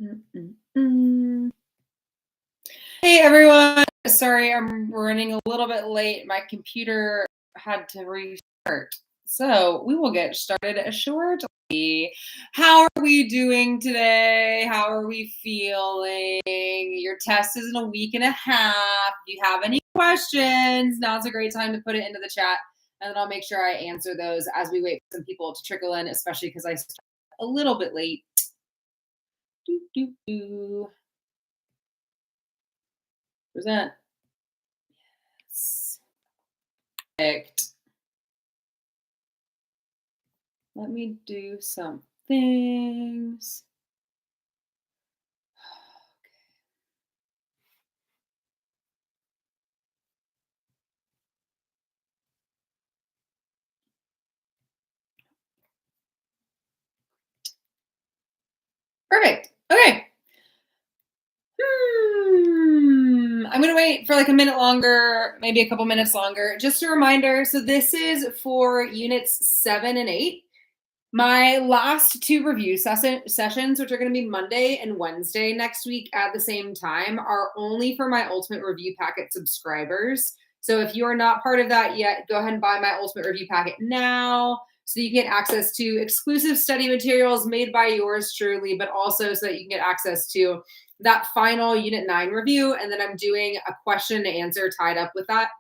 Mm-mm-mm. Hey everyone, sorry I'm running a little bit late. My computer had to restart. So we will get started shortly. How are we doing today? How are we feeling? Your test is in a week and a half. If you have any questions, now's a great time to put it into the chat, and then I'll make sure I answer those as we wait for some people to trickle in, especially because I started a little bit late. Doo, doo, doo. Present. Perfect. Let me do some things. Perfect. Okay. I'm going to wait for like a minute longer, maybe a couple minutes longer. Just a reminder. So this is for units 7 and 8. My last two review sessions, which are going to be Monday and Wednesday next week at the same time, are only for my Ultimate Review Packet subscribers. So if you are not part of that yet, go ahead and buy my Ultimate Review Packet now so you get access to exclusive study materials made by yours truly, but also so that you can get access to that final Unit 9 review. And then I'm doing a question and answer tied up with that.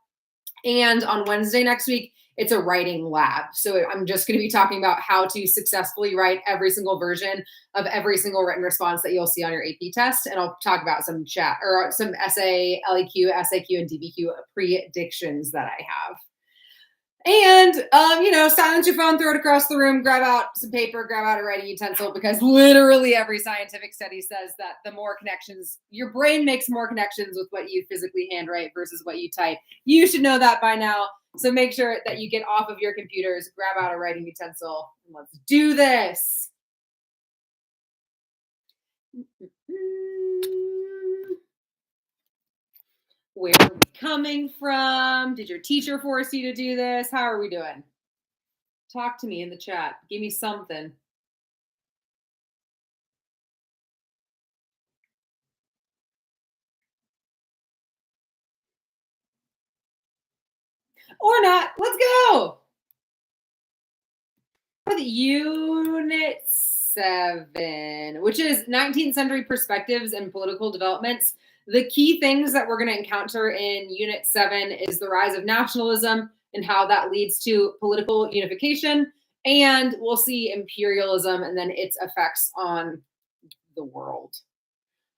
And on Wednesday next week, it's a writing lab. So I'm just going to be talking about how to successfully write every single version of every single written response that you'll see on your AP test. And I'll talk about some chat or some essay, LEQ, SAQ, and DBQ predictions that I have. And, silence your phone, throw it across the room, grab out some paper, grab out a writing utensil, because literally every scientific study says that the more connections, your brain makes more connections with what you physically handwrite versus what you type. You should know that by now. So make sure that you get off of your computers, grab out a writing utensil, and let's do this. Where are we coming from? Did your teacher force you to do this? How are we doing? Talk to me in the chat. Give me something. Or not. Let's go. With Unit 7, which is 19th century perspectives and political developments. The key things that we're going to encounter in Unit 7 is the rise of nationalism and how that leads to political unification. And we'll see imperialism and then its effects on the world.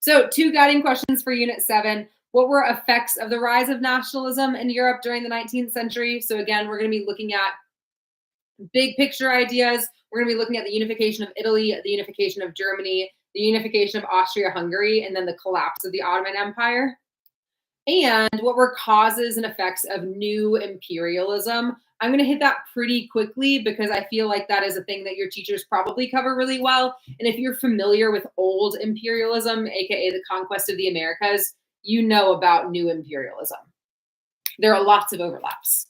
So, two guiding questions for Unit 7. What were effects of the rise of nationalism in Europe during the 19th century? So, again, we're going to be looking at big picture ideas. We're going to be looking at the unification of Italy, the unification of Germany, the unification of Austria-Hungary, and then the collapse of the Ottoman Empire. And what were causes and effects of new imperialism? I'm going to hit that pretty quickly because I feel like that is a thing that your teachers probably cover really well. And if you're familiar with old imperialism, aka the conquest of the Americas, you know about new imperialism. There are lots of overlaps.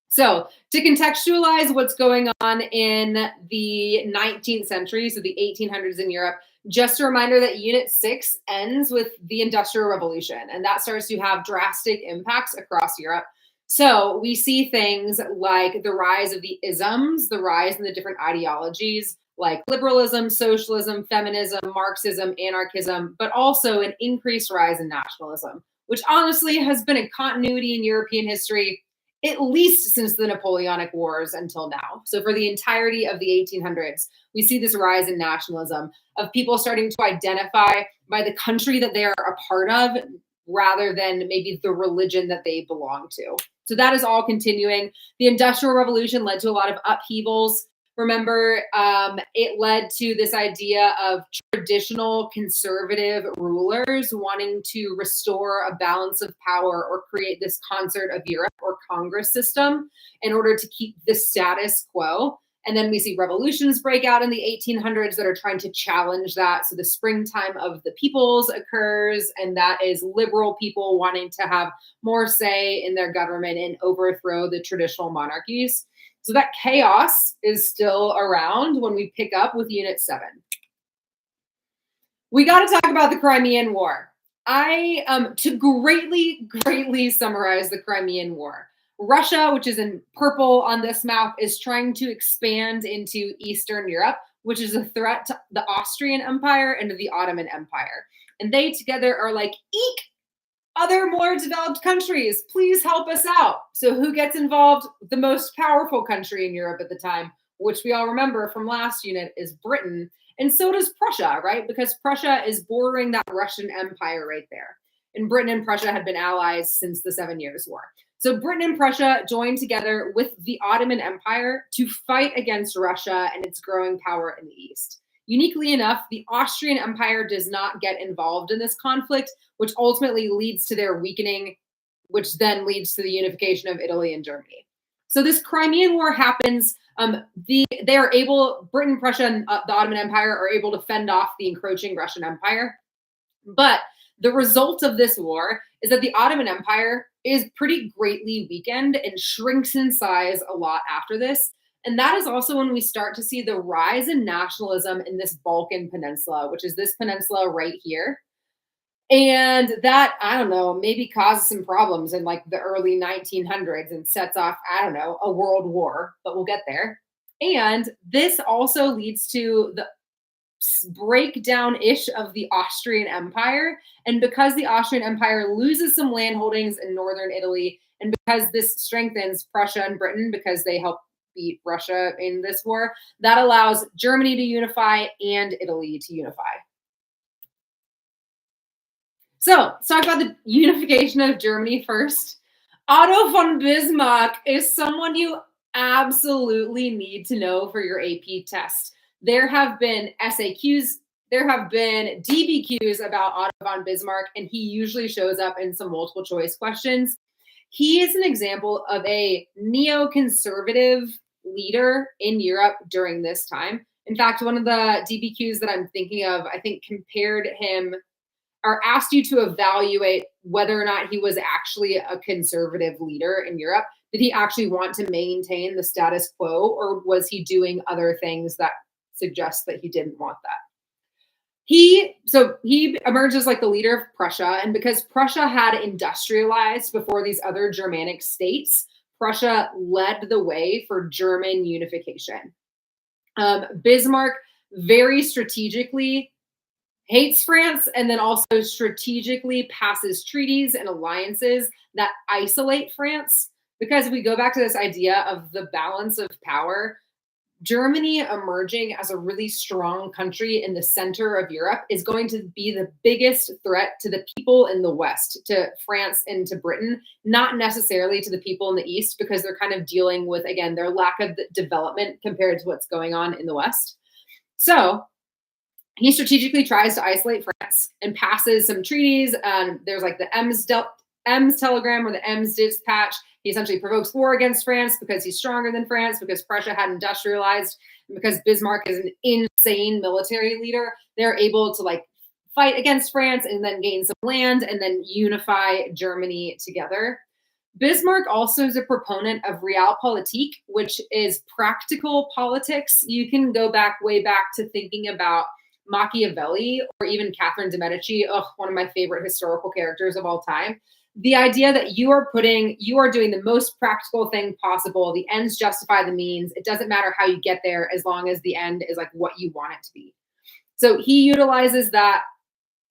So to contextualize what's going on in the 19th century, so the 1800s in Europe, just a reminder that Unit 6 ends with the Industrial Revolution, and that starts to have drastic impacts across Europe. So we see things like the rise of the isms, the rise in the different ideologies like liberalism, socialism, feminism, Marxism, anarchism, but also an increased rise in nationalism, which honestly has been a continuity in European history at least since the Napoleonic Wars until now. So for the entirety of the 1800s, we see this rise in nationalism of people starting to identify by the country that they are a part of rather than maybe the religion that they belong to. So that is all continuing. The Industrial Revolution led to a lot of upheavals. Remember, it led to this idea of traditional conservative rulers wanting to restore a balance of power or create this concert of Europe or Congress system in order to keep the status quo. And then we see revolutions break out in the 1800s that are trying to challenge that. So the springtime of the peoples occurs, and that is liberal people wanting to have more say in their government and overthrow the traditional monarchies. So that chaos is still around when we pick up with Unit 7. We got to talk about the Crimean War. To greatly summarize the Crimean War. Russia, which is in purple on this map, is trying to expand into Eastern Europe, which is a threat to the Austrian Empire and to the Ottoman Empire. And they together are like, eek, other more developed countries, please help us out. So who gets involved? The most powerful country in Europe at the time, which we all remember from last unit, is Britain. And so does Prussia, right? Because Prussia is bordering that Russian Empire right there. And Britain and Prussia had been allies since the 7 Years' War. So Britain and Prussia joined together with the Ottoman Empire to fight against Russia and its growing power in the East. Uniquely enough, the Austrian Empire does not get involved in this conflict, which ultimately leads to their weakening, which then leads to the unification of Italy and Germany. So this Crimean War happens. Britain, Prussia, and the Ottoman Empire are able to fend off the encroaching Russian Empire. But the result of this war is that the Ottoman Empire is pretty greatly weakened and shrinks in size a lot after this. And that is also when we start to see the rise in nationalism in this Balkan peninsula, which is this peninsula right here. And that, I don't know, maybe causes some problems in like the early 1900s and sets off, I don't know, a world war, but we'll get there. And this also leads to the breakdown-ish of the Austrian Empire. And because the Austrian Empire loses some landholdings in northern Italy, and because this strengthens Prussia and Britain because they help beat Russia in this war, that allows Germany to unify and Italy to unify. So let's talk about the unification of Germany first. Otto von Bismarck is someone you absolutely need to know for your AP test. There have been SAQs, there have been DBQs about Otto von Bismarck, and he usually shows up in some multiple choice questions. He is an example of a neoconservative leader in Europe during this time. In fact, one of the DBQs that I'm thinking of, I think compared him or asked you to evaluate whether or not he was actually a conservative leader in Europe. Did he actually want to maintain the status quo, or was he doing other things that suggest that he didn't want that? He emerges like the leader of Prussia, and because Prussia had industrialized before these other Germanic states, Prussia led the way for German unification. Bismarck very strategically hates France, and then also strategically passes treaties and alliances that isolate France. Because if we go back to this idea of the balance of power, Germany emerging as a really strong country in the center of Europe is going to be the biggest threat to the people in the West, to France and to Britain, not necessarily to the people in the East, because they're kind of dealing with, again, their lack of development compared to what's going on in the West. So he strategically tries to isolate France and passes some treaties. There's like the Ems telegram or the Ems dispatch. He essentially provokes war against France because he's stronger than France, because Prussia had industrialized, and because Bismarck is an insane military leader. They're able to like fight against France and then gain some land and then unify Germany together. Bismarck also is a proponent of realpolitik, which is practical politics. You can go way back to thinking about Machiavelli or even Catherine de' Medici, one of my favorite historical characters of all time. The idea that you are doing the most practical thing possible. The ends justify the means. It doesn't matter how you get there as long as the end is like what you want it to be. So he utilizes that,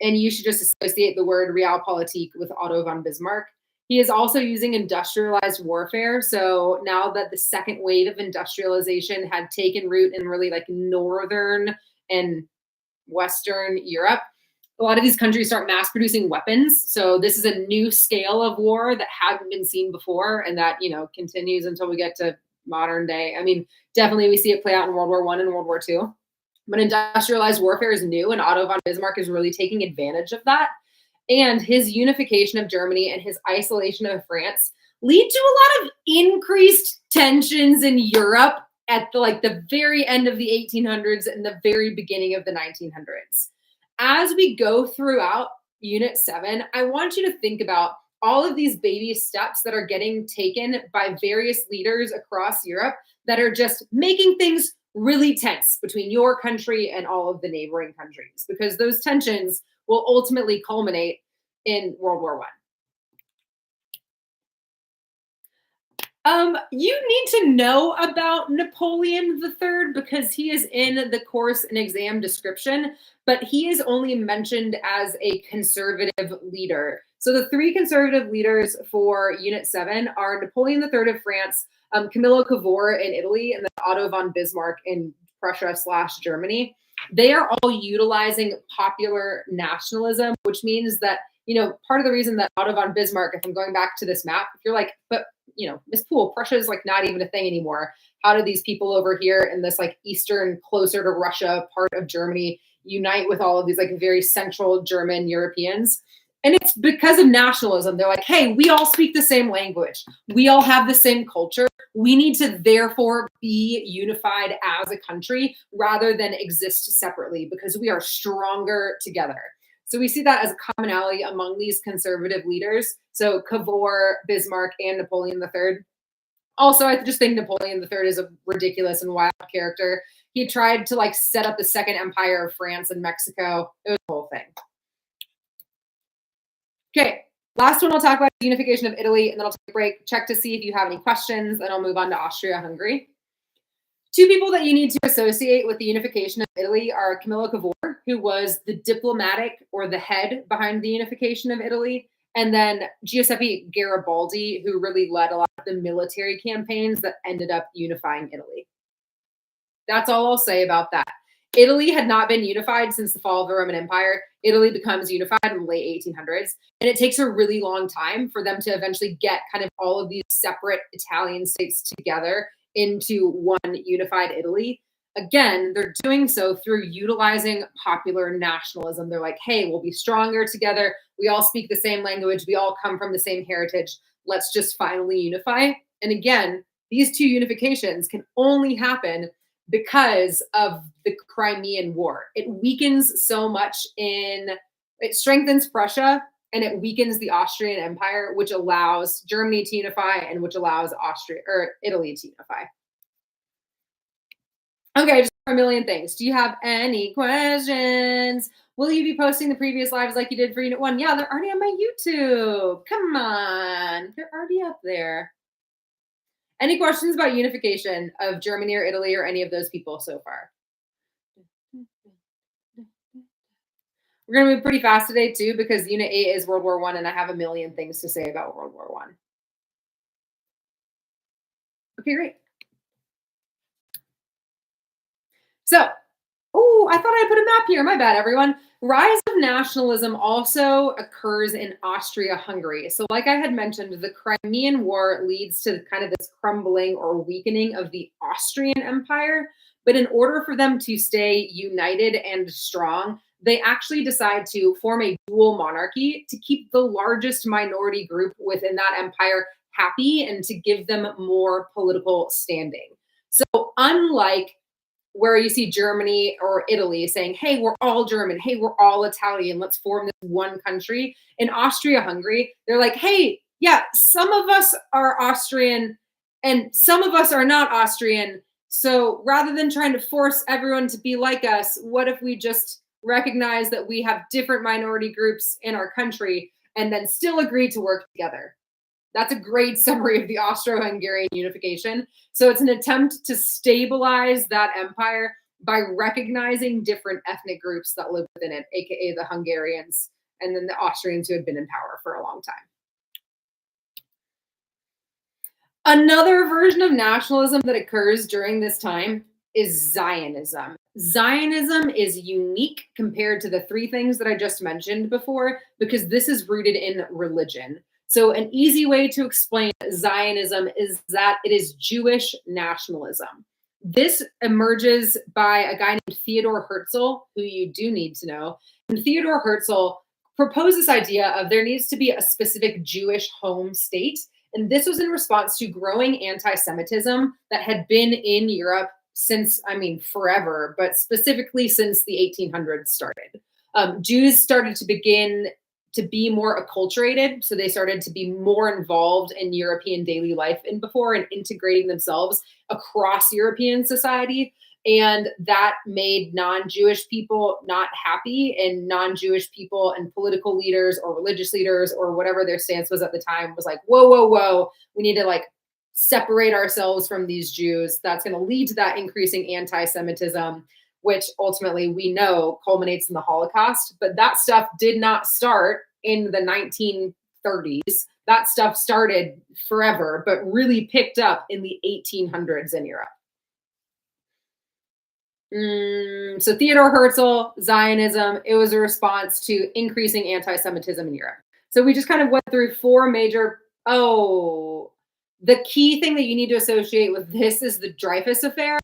and you should just associate the word realpolitik with Otto von Bismarck. He is also using industrialized warfare. So now that the second wave of industrialization had taken root in really like northern and Western Europe, a lot of these countries start mass producing weapons. So this is a new scale of war that hadn't been seen before, and that, continues until we get to modern day. I mean, definitely we see it play out in World War I and World War II. But industrialized warfare is new, and Otto von Bismarck is really taking advantage of that. And his unification of Germany and his isolation of France lead to a lot of increased tensions in Europe at the very end of the 1800s and the very beginning of the 1900s. As we go throughout Unit 7, I want you to think about all of these baby steps that are getting taken by various leaders across Europe that are just making things really tense between your country and all of the neighboring countries, because those tensions will ultimately culminate in World War I. You need to know about Napoleon III because he is in the course and exam description, but he is only mentioned as a conservative leader. So the three conservative leaders for Unit 7 are Napoleon III of France, Camillo Cavour in Italy, and then Otto von Bismarck in Prussia/Germany. They are all utilizing popular nationalism, which means that, part of the reason that Otto von Bismarck, if I'm going back to this map, if you're like, but Miss Poole, Prussia is like not even a thing anymore. How do these people over here in this like eastern, closer to Russia part of Germany unite with all of these like very central German Europeans? And it's because of nationalism. They're like, hey, we all speak the same language. We all have the same culture. We need to therefore be unified as a country rather than exist separately because we are stronger together. So we see that as a commonality among these conservative leaders. So Cavour, Bismarck, and Napoleon III. Also, I just think Napoleon III is a ridiculous and wild character. He tried to like set up the Second Empire of France and Mexico. It was the whole thing. Okay, last one I'll talk about the unification of Italy, and then I'll take a break, check to see if you have any questions, and I'll move on to Austria-Hungary. Two people that you need to associate with the unification of Italy are Camillo Cavour, who was the diplomatic or the head behind the unification of Italy, and then Giuseppe Garibaldi, who really led a lot of the military campaigns that ended up unifying Italy. That's all I'll say about that. Italy had not been unified since the fall of the Roman Empire. Italy becomes unified in the late 1800s, and it takes a really long time for them to eventually get kind of all of these separate Italian states together into one unified Italy. Again, they're doing so through utilizing popular nationalism. They're like, hey, we'll be stronger together. We all speak the same language. We all come from the same heritage. Let's just finally unify. And again, these two unifications can only happen because of the Crimean War. It weakens so much it strengthens Prussia and it weakens the Austrian Empire, which allows Germany to unify and which allows Italy to unify. Okay, just a million things. Do you have any questions? Will you be posting the previous lives like you did for Unit 1? Yeah, they're already on my YouTube. Come on, they're already up there. Any questions about unification of Germany or Italy or any of those people so far? We're going to move pretty fast today, too, because Unit 8 is World War I, and I have a million things to say about World War I. Okay, great. So, I thought I put a map here. My bad, everyone. Rise of nationalism also occurs in Austria-Hungary. So like I had mentioned, the Crimean War leads to kind of this crumbling or weakening of the Austrian Empire. But in order for them to stay united and strong, they actually decide to form a dual monarchy to keep the largest minority group within that empire happy and to give them more political standing. So unlike where you see Germany or Italy saying, hey, we're all German, hey, we're all Italian, let's form this one country. In Austria-Hungary, they're like, hey, yeah, some of us are Austrian and some of us are not Austrian. So rather than trying to force everyone to be like us, what if we just recognize that we have different minority groups in our country and then still agree to work together? That's a great summary of the Austro-Hungarian unification. So it's an attempt to stabilize that empire by recognizing different ethnic groups that live within it, aka the Hungarians, and then the Austrians who had been in power for a long time. Another version of nationalism that occurs during this time is Zionism. Zionism is unique compared to the three things that I just mentioned before because this is rooted in religion. So an easy way to explain Zionism is that it is Jewish nationalism. This emerges by a guy named Theodor Herzl, who you do need to know. And Theodor Herzl proposed this idea of there needs to be a specific Jewish home state. And this was in response to growing anti-Semitism that had been in Europe since, forever, but specifically since the 1800s started. Jews started to begin to be more acculturated. So they started to be more involved in European daily life than before and integrating themselves across European society. And that made non-Jewish people not happy, and non-Jewish people and political leaders or religious leaders or whatever their stance was at the time was like, whoa, whoa, whoa, we need to like separate ourselves from these Jews. That's going to lead to that increasing anti-Semitism, which ultimately we know culminates in the Holocaust. But that stuff did not start in the 1930s. That stuff started forever, but really picked up in the 1800s in Europe. So Theodor Herzl, Zionism, it was a response to increasing anti-Semitism in Europe. So we just kind of went through four major, the key thing that you need to associate with this is the Dreyfus Affair.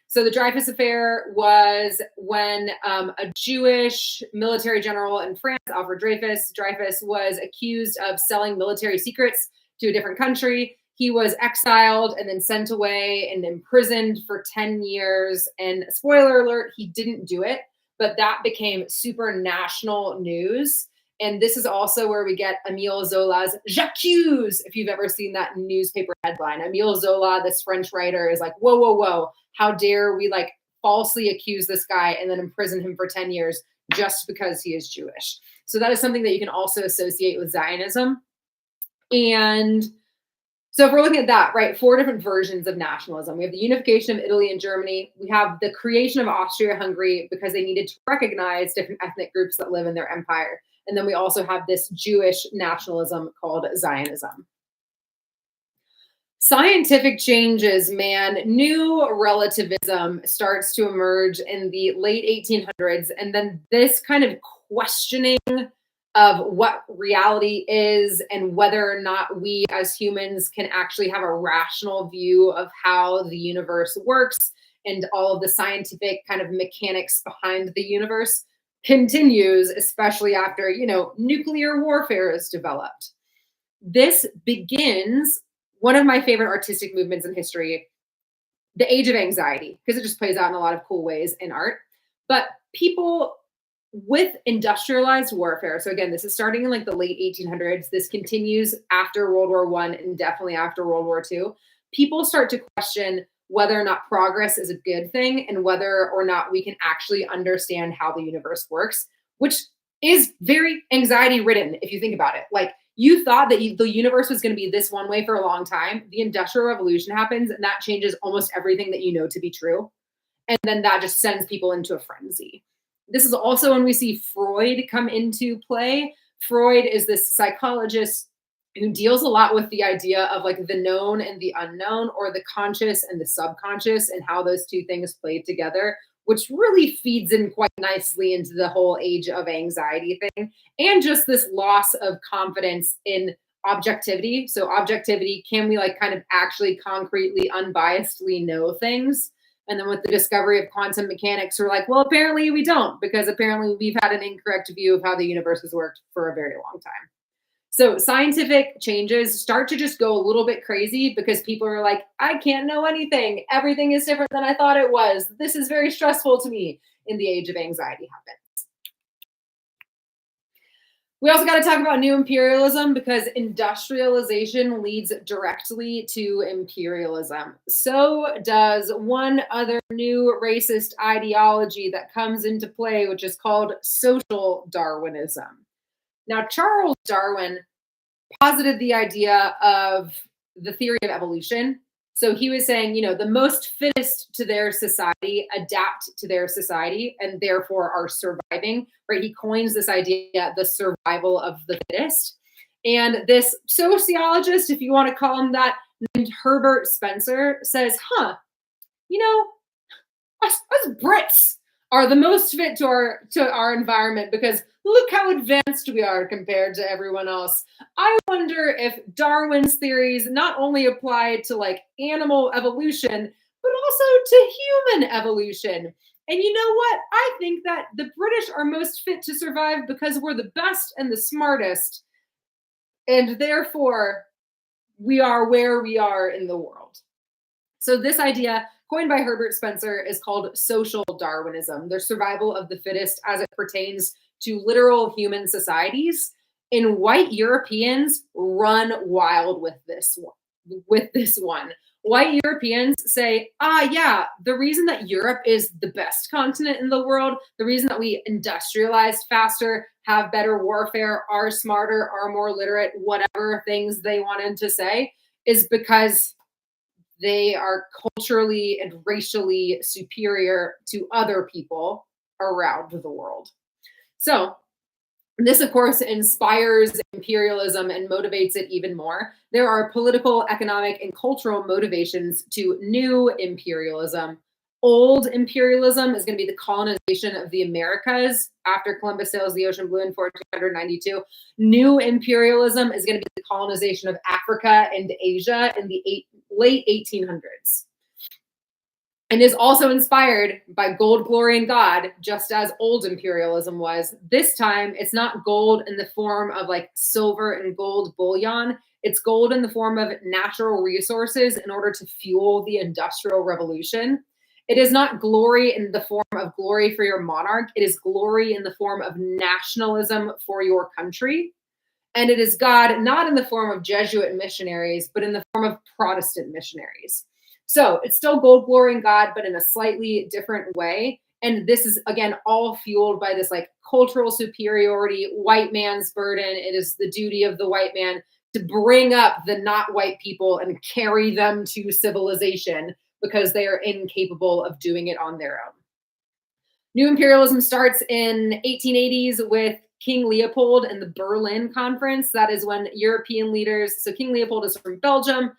So the Dreyfus Affair was when a Jewish military general in France, Alfred Dreyfus, was accused of selling military secrets to a different country. He was exiled and then sent away and imprisoned for 10 years. And spoiler alert, he didn't do it, but that became super national news. And this is also where we get Émile Zola's J'accuse, if you've ever seen that newspaper headline. Émile Zola, this French writer, is like, whoa, whoa, whoa, how dare we like falsely accuse this guy and then imprison him for 10 years just because he is Jewish. So that is something that you can also associate with Zionism. And so if we're looking at that, right, four different versions of nationalism. We have the unification of Italy and Germany. We have the creation of Austria-Hungary because they needed to recognize different ethnic groups that live in their empire. And then we also have this Jewish nationalism called Zionism. Scientific changes, man. New relativism starts to emerge in the late 1800s. And then this kind of questioning of what reality is and whether or not we as humans can actually have a rational view of how the universe works and all of the scientific kind of mechanics behind the universe continues, especially after, nuclear warfare is developed. This begins one of my favorite artistic movements in history, the Age of Anxiety, because it just plays out in a lot of cool ways in art. But people with industrialized warfare, so again, this is starting in like the late 1800s. This continues after World War I and definitely after World War II. People start to question whether or not progress is a good thing and whether or not we can actually understand how the universe works, which is very anxiety ridden if you think about it. Like, you thought that the universe was going to be this one way for a long time. The Industrial Revolution happens and that changes almost everything that you know to be true. And then that just sends people into a frenzy. This is also when we see Freud come into play. Freud is this psychologist who deals a lot with the idea of like the known and the unknown, or the conscious and the subconscious, and how those two things play together, which really feeds in quite nicely into the whole Age of Anxiety thing, and just this loss of confidence in objectivity. So objectivity, can we like kind of actually concretely, unbiasedly know things? And then with the discovery of quantum mechanics, we're like, well, apparently we don't, because apparently we've had an incorrect view of how the universe has worked for a very long time. So scientific changes start to just go a little bit crazy because people are like, I can't know anything. Everything is different than I thought it was. This is very stressful to me. In the Age of Anxiety happens. We also got to talk about new imperialism, because industrialization leads directly to imperialism. So does one other new racist ideology that comes into play, which is called social Darwinism. Now, Charles Darwin posited the idea of the theory of evolution. So he was saying, the most fittest to their society adapt to their society and therefore are surviving, right? He coins this idea, the survival of the fittest. And this sociologist, if you want to call him that, named Herbert Spencer, says, us Brits are the most fit to our environment, because look how advanced we are compared to everyone else. I wonder if Darwin's theories not only apply to like animal evolution, but also to human evolution. And you know what? I think that the British are most fit to survive because we're the best and the smartest. And therefore, we are where we are in the world. So this idea, coined by Herbert Spencer, is called social Darwinism, the survival of the fittest as it pertains to literal human societies. And white Europeans run wild with this one. White Europeans say, yeah, the reason that Europe is the best continent in the world, the reason that we industrialized faster, have better warfare, are smarter, are more literate, whatever things they wanted to say, is because they are culturally and racially superior to other people around the world. So this, of course, inspires imperialism and motivates it even more. There are political, economic, and cultural motivations to new imperialism. Old imperialism is going to be the colonization of the Americas after Columbus sails the ocean blue in 1492. New imperialism is going to be the colonization of Africa and Asia in the late 1800s. And is also inspired by gold, glory, and God, just as old imperialism was. This time, it's not gold in the form of like silver and gold bullion. It's gold in the form of natural resources in order to fuel the Industrial Revolution. It is not glory in the form of glory for your monarch. It is glory in the form of nationalism for your country. And it is God not in the form of Jesuit missionaries, but in the form of Protestant missionaries. So it's still gold, glory, and God, but in a slightly different way. And this is, again, all fueled by this like cultural superiority, white man's burden. It is the duty of the white man to bring up the not white people and carry them to civilization because they are incapable of doing it on their own. New imperialism starts in 1880s with King Leopold and the Berlin Conference. That is when European leaders, so King Leopold is from Belgium.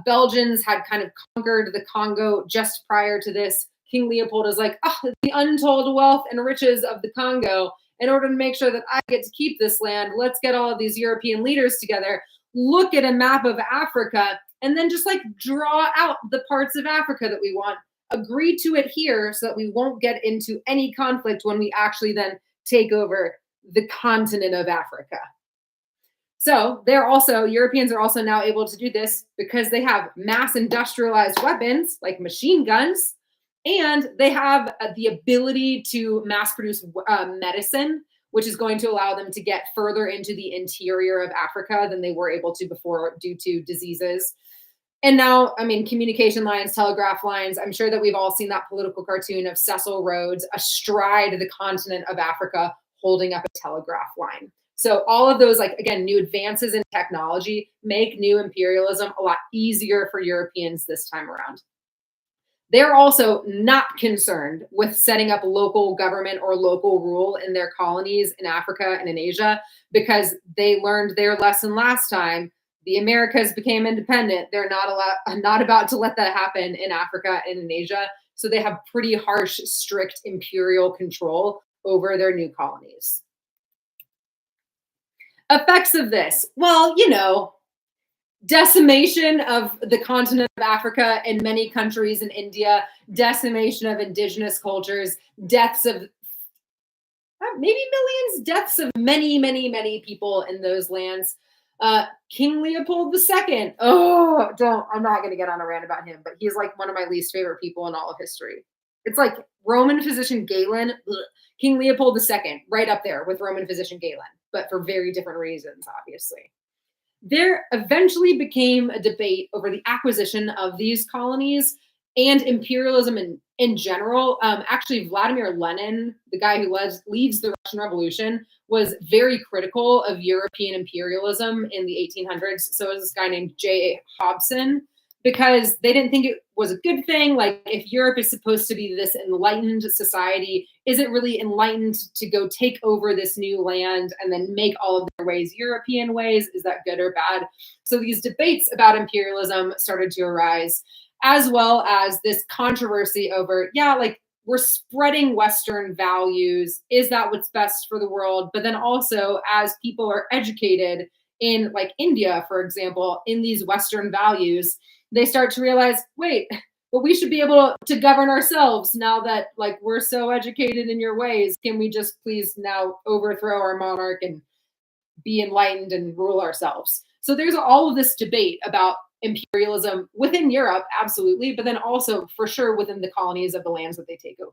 Belgians had kind of conquered the Congo just prior to this. King Leopold is like, the untold wealth and riches of the Congo. In order to make sure that I get to keep this land, let's get all of these European leaders together, look at a map of Africa, and then just like draw out the parts of Africa that we want, agree to it here so that we won't get into any conflict when we actually then take over the continent of Africa. So Europeans are also now able to do this because they have mass industrialized weapons like machine guns, and they have the ability to mass produce medicine, which is going to allow them to get further into the interior of Africa than they were able to before due to diseases. And now, I mean, communication lines, telegraph lines. I'm sure that we've all seen that political cartoon of Cecil Rhodes astride the continent of Africa holding up a telegraph line. So all of those, like, again, new advances in technology make new imperialism a lot easier for Europeans this time around. They're also not concerned with setting up local government or local rule in their colonies in Africa and in Asia because they learned their lesson last time. The Americas became independent. They're not about to let that happen in Africa and in Asia. So they have pretty harsh, strict imperial control over their new colonies. Effects of this. Well, decimation of the continent of Africa in many countries in India, decimation of indigenous cultures, deaths of maybe millions, deaths of many, many, many people in those lands. King Leopold II. I'm not going to get on a rant about him, but he's like one of my least favorite people in all of history. It's like Roman physician Galen, King Leopold II, right up there with Roman physician Galen, but for very different reasons, obviously. There eventually became a debate over the acquisition of these colonies and imperialism in general. Actually, Vladimir Lenin, the guy who leads the Russian Revolution, was very critical of European imperialism in the 1800s. So was this guy named J. Hobson, because they didn't think it was a good thing. Like, if Europe is supposed to be this enlightened society, is it really enlightened to go take over this new land and then make all of their ways European ways? Is that good or bad? So these debates about imperialism started to arise, as well as this controversy over, we're spreading Western values. Is that what's best for the world? But then also, as people are educated in like India, for example, in these Western values, they start to realize, wait, but we should be able to govern ourselves now that like we're so educated in your ways. Can we just please now overthrow our monarch and be enlightened and rule ourselves? So there's all of this debate about imperialism within Europe, absolutely, but then also for sure within the colonies of the lands that they take over.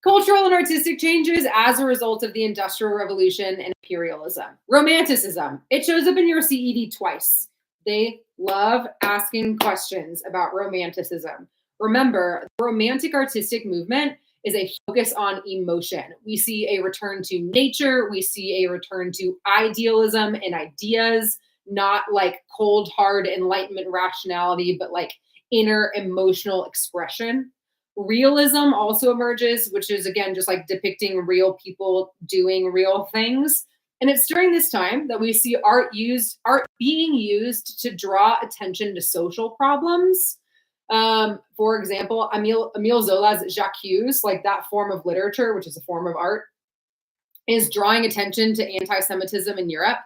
Cultural and artistic changes as a result of the Industrial Revolution and imperialism. Romanticism. It shows up in your CED twice. They love asking questions about romanticism. Remember, the romantic artistic movement is a focus on emotion. We see a return to nature, we see a return to idealism and ideas, not like cold, hard Enlightenment rationality, but like inner emotional expression. Realism also emerges, which is again just like depicting real people doing real things. And it's during this time that we see art being used to draw attention to social problems. For example, Emile Zola's Jacques, like that form of literature, which is a form of art, is drawing attention to anti-Semitism in Europe.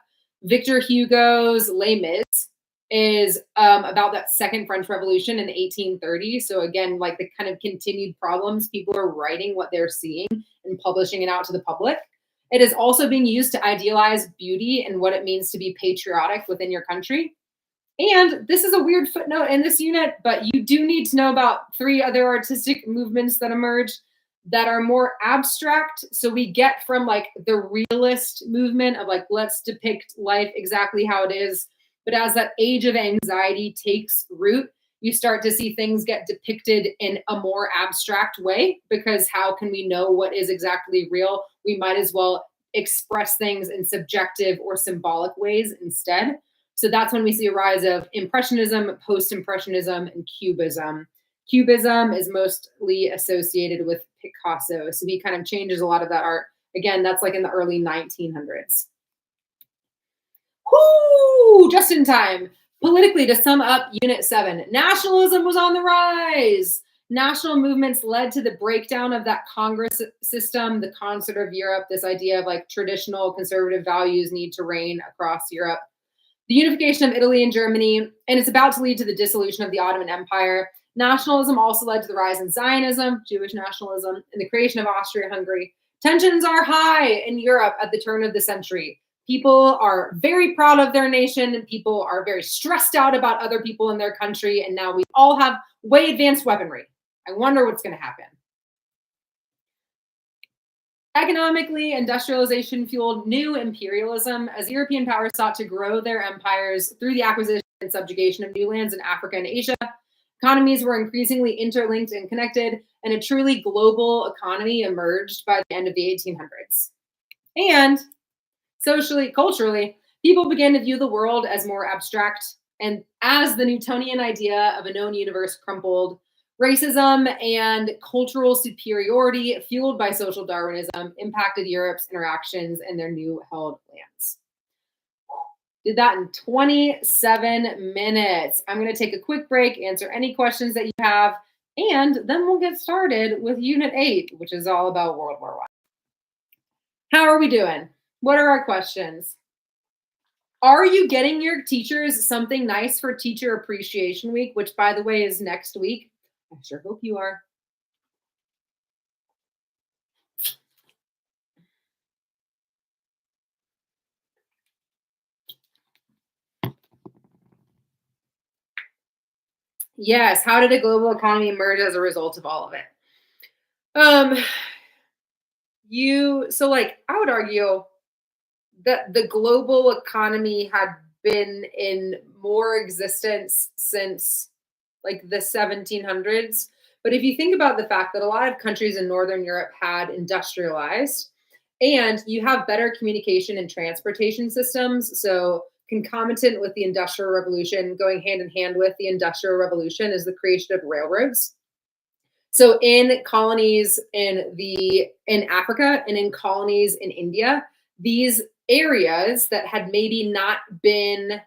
Victor Hugo's Les Mis is about that second French Revolution in 1830. So again, like the kind of continued problems, people are writing what they're seeing and publishing it out to the public. It is also being used to idealize beauty and what it means to be patriotic within your country. And this is a weird footnote in this unit, but you do need to know about 3 other artistic movements that emerge that are more abstract. So we get from like the realist movement of like, let's depict life exactly how it is. But as that age of anxiety takes root, you start to see things get depicted in a more abstract way, because how can we know what is exactly real? We might as well express things in subjective or symbolic ways instead. So that's when we see a rise of Impressionism, Post-Impressionism, and Cubism. Cubism is mostly associated with Picasso. So he kind of changes a lot of that art. Again, that's like in the early 1900s. Whoo! Just in time. Politically, to sum up Unit 7, nationalism was on the rise. National movements led to the breakdown of that Congress system, the concert of Europe, this idea of like traditional conservative values need to reign across Europe. The unification of Italy and Germany, and it's about to lead to the dissolution of the Ottoman Empire. Nationalism also led to the rise in Zionism, Jewish nationalism, and the creation of Austria-Hungary. Tensions are high in Europe at the turn of the century. People are very proud of their nation, and people are very stressed out about other people in their country, and now we all have way advanced weaponry. I wonder what's going to happen. Economically, industrialization fueled new imperialism as European powers sought to grow their empires through the acquisition and subjugation of new lands in Africa and Asia. Economies were increasingly interlinked and connected, and a truly global economy emerged by the end of the 1800s. And socially, culturally, people began to view the world as more abstract, and as the Newtonian idea of a known universe crumpled, racism and cultural superiority fueled by social Darwinism impacted Europe's interactions and their new held lands. Did that in 27 minutes. I'm going to take a quick break, answer any questions that you have, and then we'll get started with Unit 8, which is all about World War I. How are we doing? What are our questions? Are you getting your teachers something nice for Teacher Appreciation Week, which, by the way, is next week? I sure hope you are. Yes. How did a global economy emerge as a result of all of it? I would argue that the global economy had been in more existence since like the 1700s. But if you think about the fact that a lot of countries in Northern Europe had industrialized, and you have better communication and transportation systems, so concomitant with the Industrial Revolution, going hand in hand with the Industrial Revolution, is the creation of railroads. So in colonies in Africa and in colonies in India, these areas that had maybe not been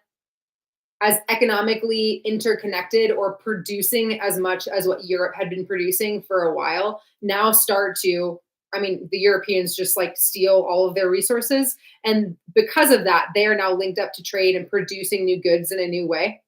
as economically interconnected or producing as much as what Europe had been producing for a while now start to, the Europeans just like steal all of their resources. And because of that, they are now linked up to trade and producing new goods in a new way,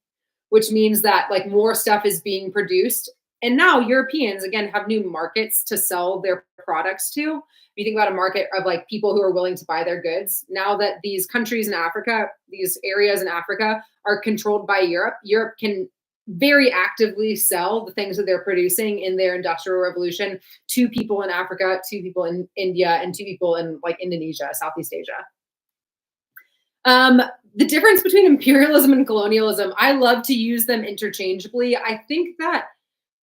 which means that like more stuff is being produced. And now Europeans, again, have new markets to sell their products to. If you think about a market of like people who are willing to buy their goods, now that these countries in Africa, these areas in Africa are controlled by Europe, Europe can very actively sell the things that they're producing in their industrial revolution to people in Africa, to people in India, and to people in like Indonesia, Southeast Asia. The difference between imperialism and colonialism, I love to use them interchangeably. I think that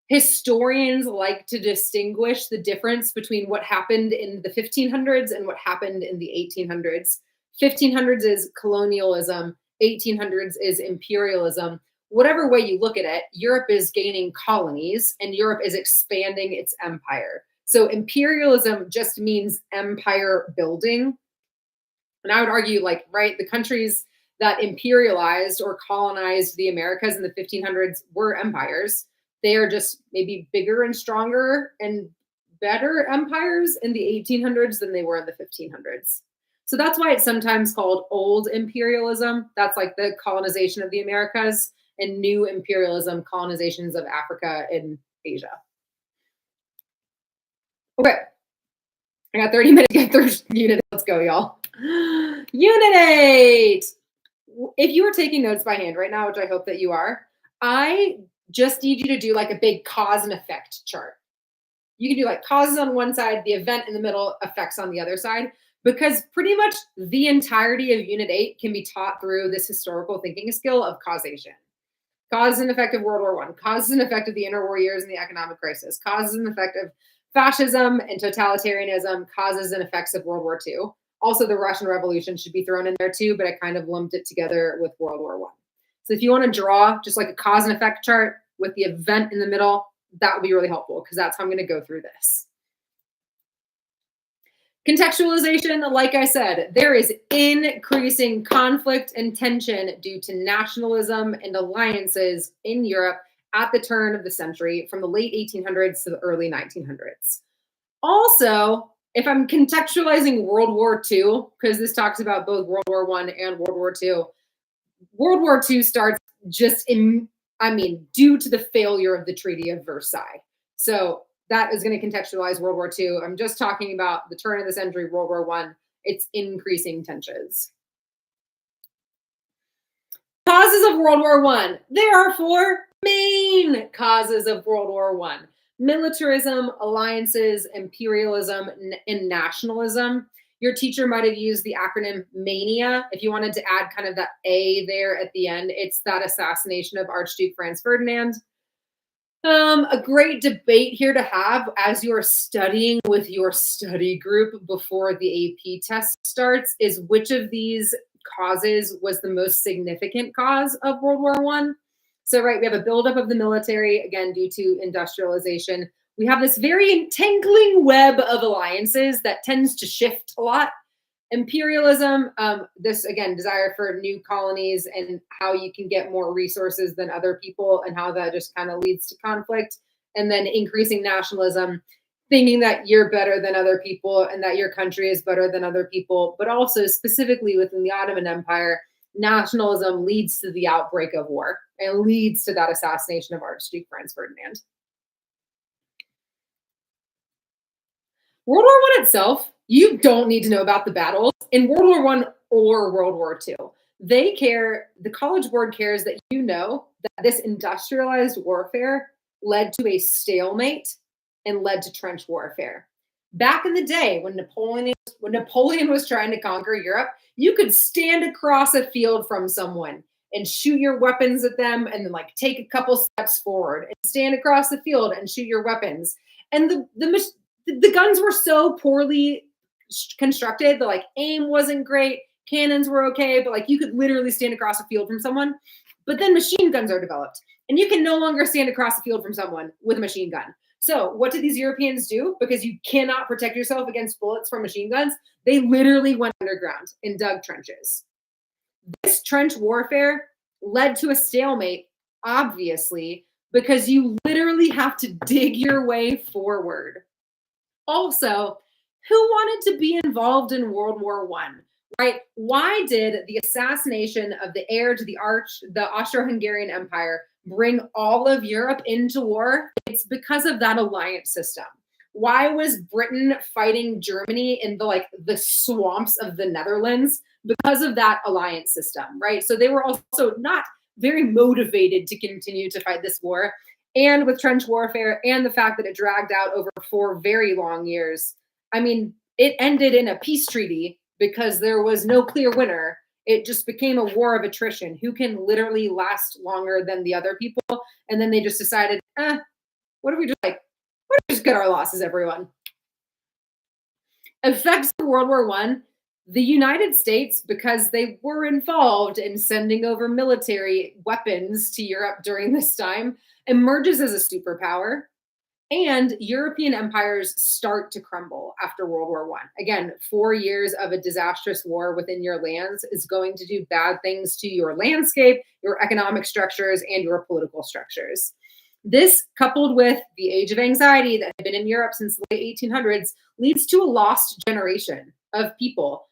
historians like to distinguish the difference between what happened in the 1500s and what happened in the 1800s. 1500s is colonialism, 1800s is imperialism. Whatever way you look at it, Europe is gaining colonies and Europe is expanding its empire. So imperialism just means empire building. And I would argue, like, right, the countries that imperialized or colonized the Americas in the 1500s were empires. They are just maybe bigger and stronger and better empires in the 1800s than they were in the 1500s. So that's why it's sometimes called old imperialism. That's like the colonization of the Americas, and new imperialism, colonizations of Africa and Asia. Okay, I got 30 minutes to get through Unit 8. Let's go, y'all. Unit 8. If you are taking notes by hand right now, which I hope that you are, I just need you to do like a big cause and effect chart. You can do like causes on one side, the event in the middle, effects on the other side, because pretty much the entirety of Unit 8 can be taught through this historical thinking skill of causation. Cause and effect of World War I, causes and effect of the interwar years and the economic crisis, causes and effect of fascism and totalitarianism, causes and effects of World War II. Also, the Russian Revolution should be thrown in there too, but I kind of lumped it together with World War I. So if you want to draw just like a cause and effect chart with the event in the middle, that would be really helpful because that's how I'm going to go through this. Contextualization, like I said, there is increasing conflict and tension due to nationalism and alliances in Europe at the turn of the century from the late 1800s to the early 1900s. Also, if I'm contextualizing World War II, because this talks about both World War I and World War II, World War II starts just due to the failure of the Treaty of Versailles. So that is going to contextualize World War II. I'm just talking about the turn of the century, World War I. It's increasing tensions. Causes of World War I. There are four main causes of World War I. Militarism, alliances, imperialism, and nationalism. Your teacher might have used the acronym MANIA. If you wanted to add kind of that A there at the end, it's that assassination of Archduke Franz Ferdinand. A great debate here to have as you are studying with your study group before the AP test starts is which of these causes was the most significant cause of World War I. So, right, we have a buildup of the military, again, due to industrialization. We have this very entangling web of alliances that tends to shift a lot. Imperialism, this, again, desire for new colonies and how you can get more resources than other people and how that just kind of leads to conflict. And then increasing nationalism, thinking that you're better than other people and that your country is better than other people. But also specifically within the Ottoman Empire, nationalism leads to the outbreak of war and leads to that assassination of Archduke Franz Ferdinand. World War I itself, you don't need to know about the battles in World War I or World War II. They care, the College Board cares that you know that this industrialized warfare led to a stalemate and led to trench warfare. Back in the day when Napoleon was trying to conquer Europe, you could stand across a field from someone and shoot your weapons at them and then like take a couple steps forward and stand across the field and shoot your weapons. And the guns were so poorly constructed, the like aim wasn't great, cannons were okay, but like you could literally stand across a field from someone. But then machine guns are developed and you can no longer stand across a field from someone with a machine gun. So what did these Europeans do? Because you cannot protect yourself against bullets from machine guns, they literally went underground and dug trenches. This trench warfare led to a stalemate, obviously, because you literally have to dig your way forward. Also, who wanted to be involved in World War I, right? Why did the assassination of the heir to the Austro-Hungarian Empire bring all of Europe into war? It's because of that alliance system. Why was Britain fighting Germany in the swamps of the Netherlands? Because of that alliance system, right? So they were also not very motivated to continue to fight this war. And with trench warfare and the fact that it dragged out over 4 very long years, I mean, it ended in a peace treaty because there was no clear winner. It just became a war of attrition. Who can literally last longer than the other people? And then they just decided, what if we just get our losses, everyone? Effects of World War I. The United States, because they were involved in sending over military weapons to Europe during this time, emerges as a superpower. And European empires start to crumble after World War I. Again, 4 years of a disastrous war within your lands is going to do bad things to your landscape, your economic structures, and your political structures. This, coupled with the age of anxiety that had been in Europe since the late 1800s, leads to a lost generation of people.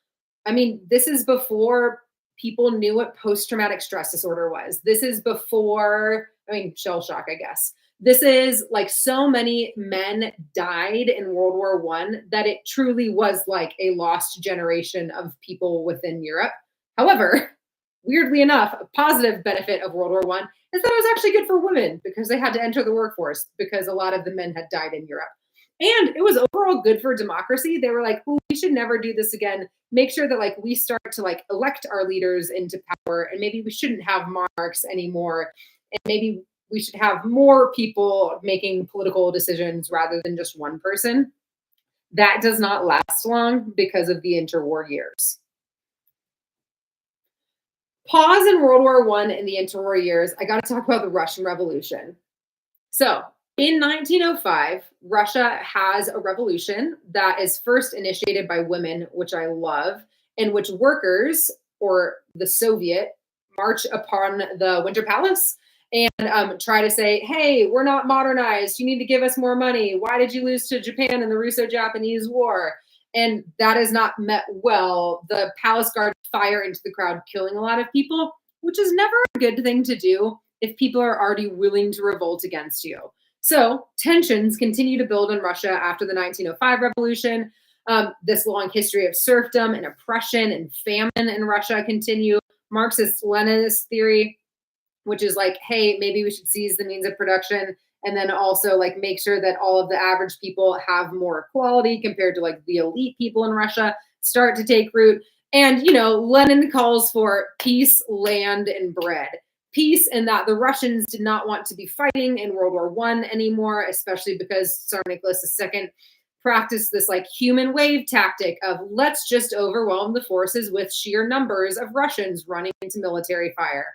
I mean, this is before people knew what post-traumatic stress disorder was. This is before, shell shock, I guess. This is like so many men died in World War I that it truly was like a lost generation of people within Europe. However, weirdly enough, a positive benefit of World War I is that it was actually good for women because they had to enter the workforce because a lot of the men had died in Europe. And it was overall good for democracy. They were like, we should never do this again. Make sure that we start to elect our leaders into power, and maybe we shouldn't have monarchs anymore. And maybe we should have more people making political decisions rather than just one person. That does not last long because of the interwar years. Pause in World War I and the interwar years. I got to talk about the Russian Revolution. So in 1905, Russia has a revolution that is first initiated by women, which I love, in which workers, or the Soviet, march upon the Winter Palace and try to say, hey, we're not modernized. You need to give us more money. Why did you lose to Japan in the Russo-Japanese War? And that is not met well. The palace guard fire into the crowd, killing a lot of people, which is never a good thing to do if people are already willing to revolt against you. So tensions continue to build in Russia after the 1905 revolution. This long history of serfdom and oppression and famine in Russia continue. Marxist-Leninist theory, which is like, hey, maybe we should seize the means of production and then also make sure that all of the average people have more equality compared to the elite people in Russia, start to take root. And, Lenin calls for peace, land, and bread. Peace in that the Russians did not want to be fighting in World War I anymore, especially because Tsar Nicholas II practiced this human wave tactic of let's just overwhelm the forces with sheer numbers of Russians running into military fire.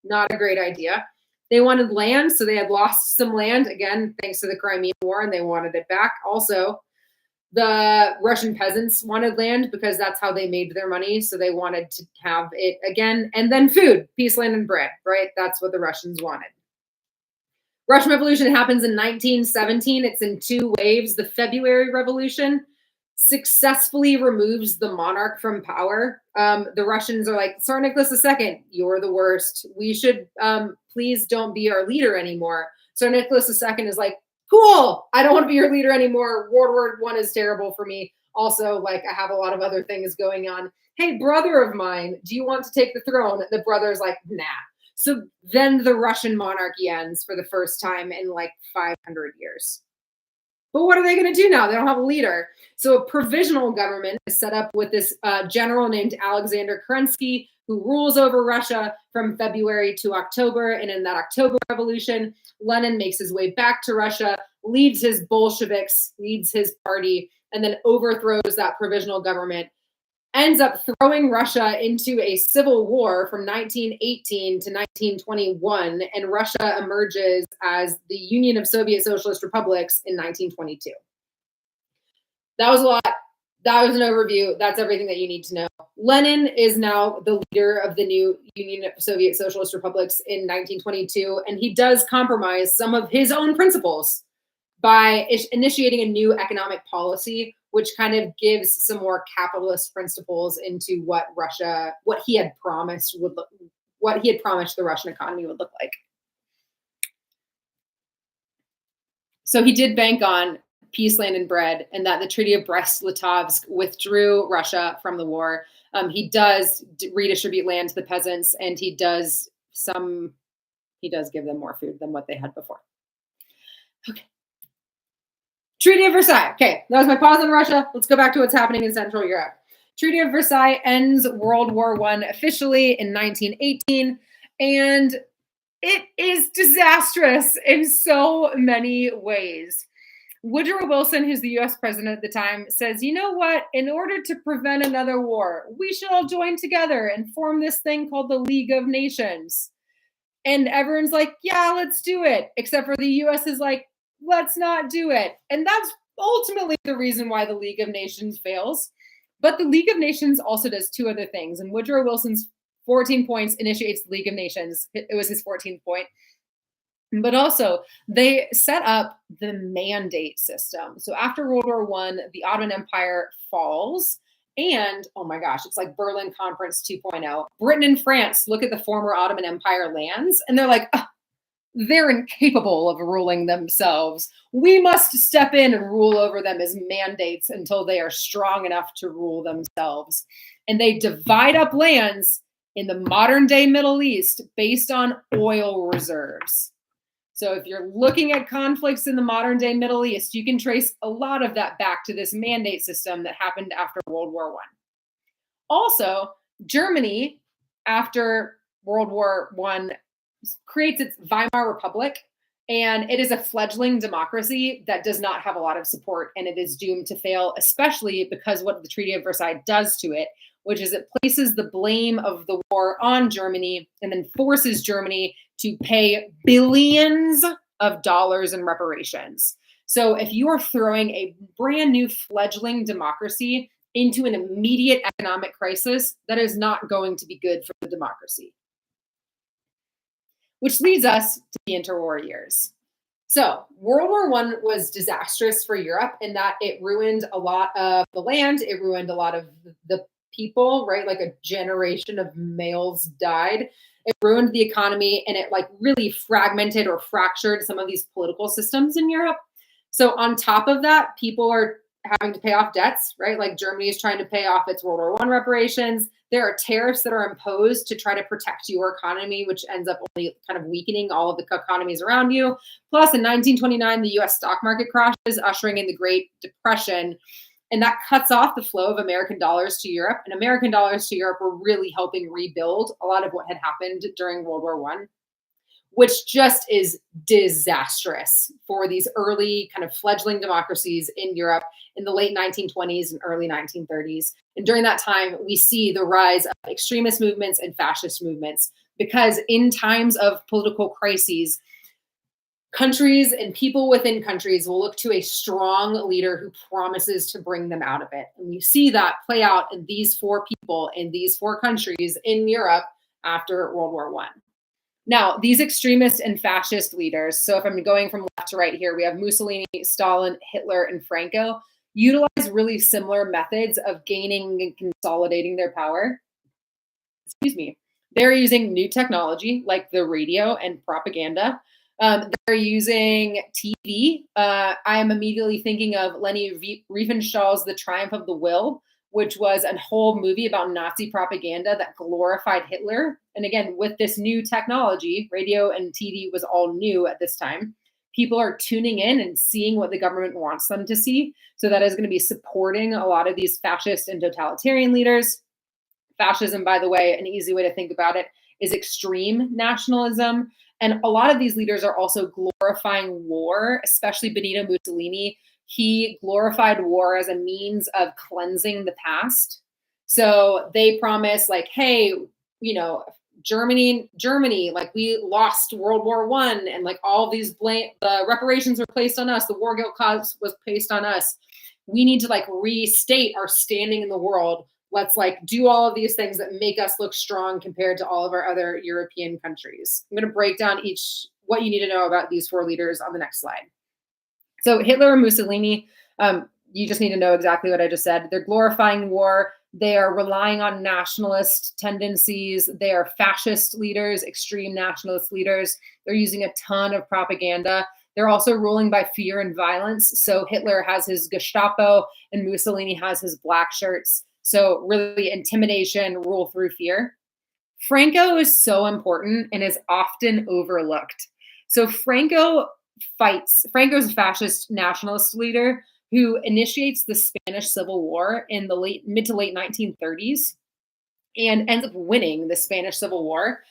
Not a great idea. They wanted land, so they had lost some land, again, thanks to the Crimean War, and they wanted it back. Also, the Russian peasants wanted land because that's how they made their money, so they wanted to have it again. And then food, peace, land, and bread, right? That's what the Russians wanted. Russian Revolution happens in 1917. It's in 2 waves. The February Revolution successfully removes the monarch from power. The Russians are like, Tsar Nicholas II, you're the worst. We should please don't be our leader anymore. Tsar Nicholas II is like, cool, I don't want to be your leader anymore. World War I is terrible for me. Also, I have a lot of other things going on. Hey, brother of mine, do you want to take the throne? The brother's like, nah. So then the Russian monarchy ends for the first time in 500 years. But what are they going to do now? They don't have a leader. So a provisional government is set up with this general named Alexander Kerensky, who rules over Russia from February to October. And in that October revolution, Lenin makes his way back to Russia, leads his Bolsheviks, leads his party, and then overthrows that provisional government, ends up throwing Russia into a civil war from 1918 to 1921, and Russia emerges as the Union of Soviet Socialist Republics in 1922. That was a lot. That was an overview. That's everything that you need to know. Lenin is now the leader of the new Union of Soviet Socialist Republics in 1922, and he does compromise some of his own principles by initiating a new economic policy, which kind of gives some more capitalist principles into what he had promised the Russian economy would look like. So he did bank on peace, land, and bread, and that the Treaty of Brest-Litovsk withdrew Russia from the war. He does redistribute land to the peasants, and he does he does give them more food than what they had before. Okay. Treaty of Versailles. Okay, that was my pause on Russia. Let's go back to what's happening in Central Europe. Treaty of Versailles ends World War I officially in 1918, and it is disastrous in so many ways. Woodrow Wilson, who's the US president at the time, says, you know what? In order to prevent another war, we should all join together and form this thing called the League of Nations. And everyone's like, yeah, let's do it. Except for the US is like, let's not do it. And that's ultimately the reason why the League of Nations fails. But the League of Nations also does two other things. And Woodrow Wilson's 14 points initiates the League of Nations. It was his 14th point. But also, they set up the mandate system. So after World War I, the Ottoman Empire falls. And, oh my gosh, it's like Berlin Conference 2.0. Britain and France look at the former Ottoman Empire lands, and they're like, oh, they're incapable of ruling themselves. We must step in and rule over them as mandates until they are strong enough to rule themselves. And they divide up lands in the modern day Middle East based on oil reserves. So if you're looking at conflicts in the modern day Middle East, you can trace a lot of that back to this mandate system that happened after World War I. Also, Germany, after World War I, creates its Weimar Republic, and it is a fledgling democracy that does not have a lot of support, and it is doomed to fail, especially because what the Treaty of Versailles does to it, which is it places the blame of the war on Germany and then forces Germany to pay billions of dollars in reparations. So if you are throwing a brand new fledgling democracy into an immediate economic crisis, that is not going to be good for the democracy. Which leads us to the interwar years. So World War I was disastrous for Europe in that it ruined a lot of the land. It ruined a lot of the people, right? Like a generation of males died. It ruined the economy, and it like really fragmented or fractured some of these political systems in Europe. So on top of that, people are having to pay off debts, right? Like Germany is trying to pay off its World War I reparations. There are tariffs that are imposed to try to protect your economy, which ends up only kind of weakening all of the economies around you. Plus, in 1929, the US stock market crashes, ushering in the Great Depression. And that cuts off the flow of American dollars to Europe. And American dollars to Europe were really helping rebuild a lot of what had happened during World War I, which just is disastrous for these early kind of fledgling democracies in Europe in the late 1920s and early 1930s. And during that time, we see the rise of extremist movements and fascist movements, because in times of political crises, countries and people within countries will look to a strong leader who promises to bring them out of it. And you see that play out in these four people in these four countries in Europe after World War I. Now, these extremist and fascist leaders, so if I'm going from left to right here, we have Mussolini, Stalin, Hitler, and Franco, utilize really similar methods of gaining and consolidating their power. Excuse me. They're using new technology like the radio and propaganda. They're using TV. I am immediately thinking of Leni Riefenstahl's The Triumph of the Will, which was a whole movie about Nazi propaganda that glorified Hitler. And again, with this new technology, radio and TV was all new at this time. People are tuning in and seeing what the government wants them to see. So that is going to be supporting a lot of these fascist and totalitarian leaders. Fascism, by the way, an easy way to think about it is extreme nationalism. And a lot of these leaders are also glorifying war, especially Benito Mussolini. He glorified war as a means of cleansing the past. So they promise like, hey, you know, Germany, like we lost World War I, and like all these the reparations were placed on us. The war guilt cause was placed on us. We need to like restate our standing in the world. Let's like do all of these things that make us look strong compared to all of our other European countries. I'm going to break down what you need to know about these four leaders on the next slide. So Hitler and Mussolini, you just need to know exactly what I just said. They're glorifying war. They are relying on nationalist tendencies. They are fascist leaders, extreme nationalist leaders. They're using a ton of propaganda. They're also ruling by fear and violence. So Hitler has his Gestapo and Mussolini has his black shirts. So really intimidation, rule through fear. Franco is so important and is often overlooked. So Franco's a fascist nationalist leader who initiates the Spanish Civil War in the mid to late 1930s and ends up winning the Spanish Civil War.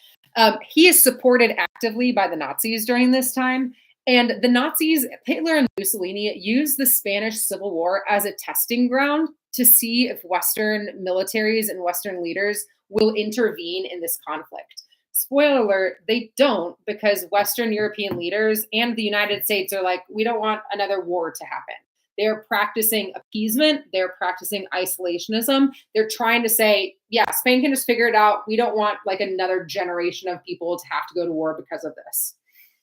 He is supported actively by the Nazis during this time. And the Nazis, Hitler and Mussolini, used the Spanish Civil War as a testing ground to see if Western militaries and Western leaders will intervene in this conflict. Spoiler alert, they don't, because Western European leaders and the United States are like, we don't want another war to happen. They're practicing appeasement. They're practicing isolationism. They're trying to say, yeah, Spain can just figure it out. We don't want like another generation of people to have to go to war because of this.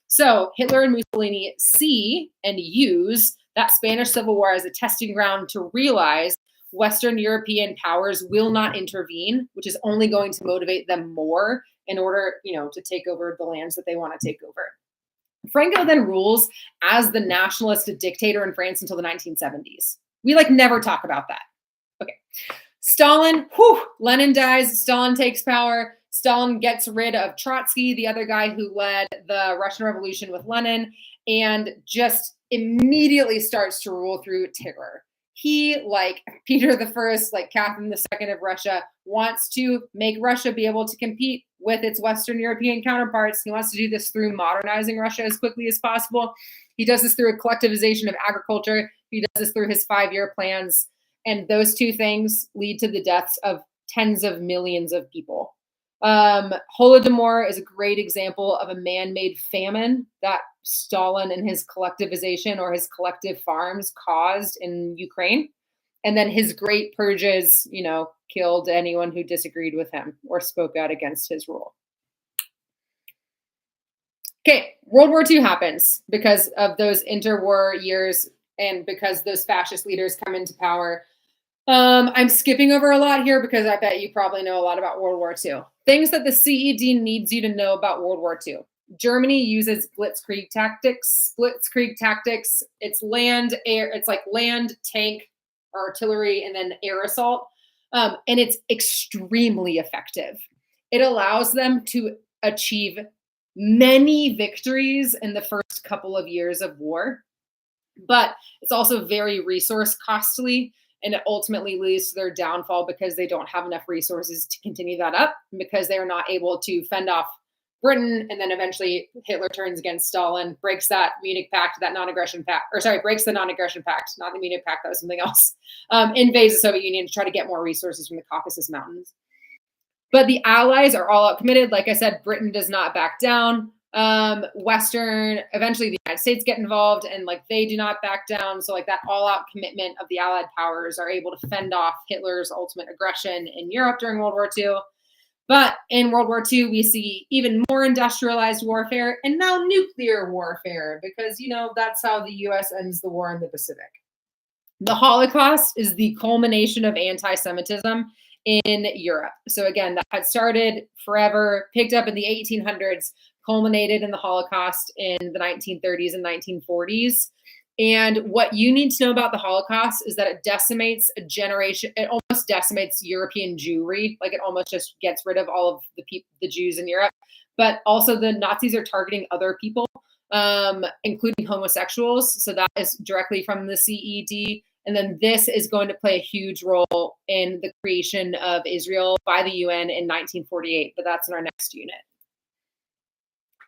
So Hitler and Mussolini see and use that Spanish Civil War as a testing ground to realize Western European powers will not intervene, which is only going to motivate them more in order, to take over the lands that they want to take over. Franco then rules as the nationalist dictator in France until the 1970s. We never talk about that. Okay. Stalin, Lenin dies, Stalin takes power. Stalin gets rid of Trotsky, the other guy who led the Russian Revolution with Lenin, and just immediately starts to rule through terror. He, like Peter I, like Catherine II of Russia, wants to make Russia be able to compete with its Western European counterparts. He wants to do this through modernizing Russia as quickly as possible. He does this through a collectivization of agriculture. He does this through his 5-year plans. And those two things lead to the deaths of tens of millions of people. Holodomor is a great example of a man-made famine that Stalin and his collectivization or his collective farms caused in Ukraine. And then his great purges, killed anyone who disagreed with him or spoke out against his rule. Okay, World War II happens because of those interwar years and because those fascist leaders come into power. I'm skipping over a lot here because I bet you probably know a lot about World War II. Things that the CED needs you to know about World War II. Germany uses blitzkrieg tactics. It's land, air. It's like land, tank, artillery, and then air assault. And it's extremely effective. It allows them to achieve many victories in the first couple of years of war, but it's also very resource costly. And it ultimately leads to their downfall because they don't have enough resources to continue that up, because they are not able to fend off Britain. And then eventually Hitler turns against Stalin, breaks that Munich Pact, breaks the non-aggression pact, not the Munich Pact, that was something else, invades the Soviet Union to try to get more resources from the Caucasus Mountains. But the Allies are all out committed. Like I said, Britain does not back down. Eventually the United States get involved and they do not back down. So that all out commitment of the Allied powers are able to fend off Hitler's ultimate aggression in Europe during World War II. But in World War II, we see even more industrialized warfare and now nuclear warfare because, that's how the US ends the war in the Pacific. The Holocaust is the culmination of anti-Semitism in Europe. So again, that had started forever, picked up in the 1800s, culminated in the Holocaust in the 1930s and 1940s. And what you need to know about the Holocaust is that it decimates a generation. It almost decimates European Jewry. It almost just gets rid of all of the Jews in Europe. But also the Nazis are targeting other people, including homosexuals. So that is directly from the CED. And then this is going to play a huge role in the creation of Israel by the UN in 1948. But that's in our next unit.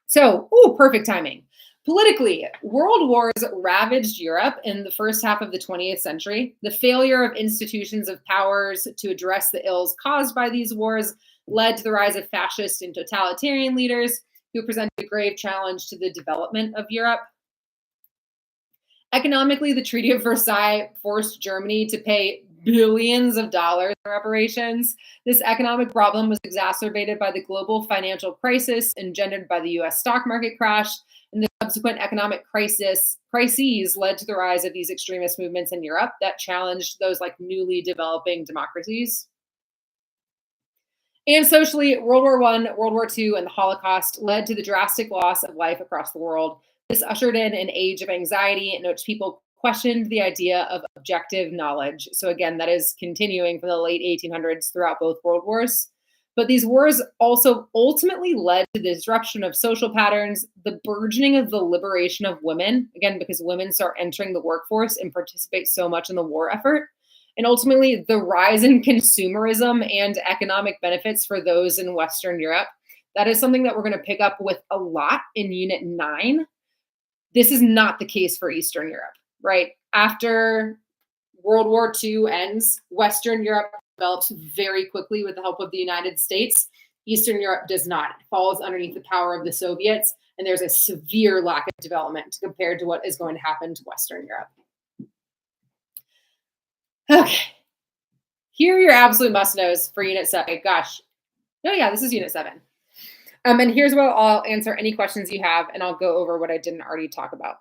So, perfect timing. Politically, world wars ravaged Europe in the first half of the 20th century. The failure of institutions of powers to address the ills caused by these wars led to the rise of fascist and totalitarian leaders who presented a grave challenge to the development of Europe. Economically, the Treaty of Versailles forced Germany to pay billions of dollars in reparations. This economic problem was exacerbated by the global financial crisis engendered by the US stock market crash, and the subsequent economic crises led to the rise of these extremist movements in Europe that challenged those newly developing democracies. And socially, World War I, World War II, and the Holocaust led to the drastic loss of life across the world. This ushered in an age of anxiety in which people questioned the idea of objective knowledge. So again, that is continuing from the late 1800s throughout both world wars. But these wars also ultimately led to the disruption of social patterns, the burgeoning of the liberation of women, again, because women start entering the workforce and participate so much in the war effort, and ultimately the rise in consumerism and economic benefits for those in Western Europe. That is something that we're going to pick up with a lot in Unit 9. This is not the case for Eastern Europe, right? After World War II ends, Western Europe develops very quickly with the help of the United States. Eastern Europe does not. It falls underneath the power of the Soviets, and there's a severe lack of development compared to what is going to happen to Western Europe. Okay. Here are your absolute must-knows for Unit 7. Gosh. Oh, yeah, this is Unit 7. And here's where I'll answer any questions you have, and I'll go over what I didn't already talk about.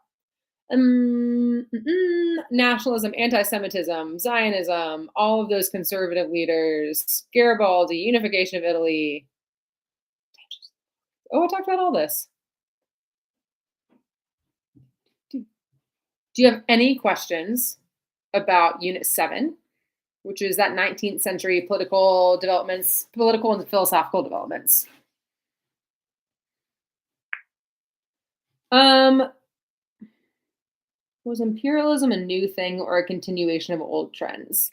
Nationalism, anti-Semitism, Zionism, all of those conservative leaders, Garibaldi, unification of Italy. Oh, I talked about all this. Do you have any questions about Unit 7, which is that 19th century political developments, political and philosophical developments? Was imperialism a new thing or a continuation of old trends?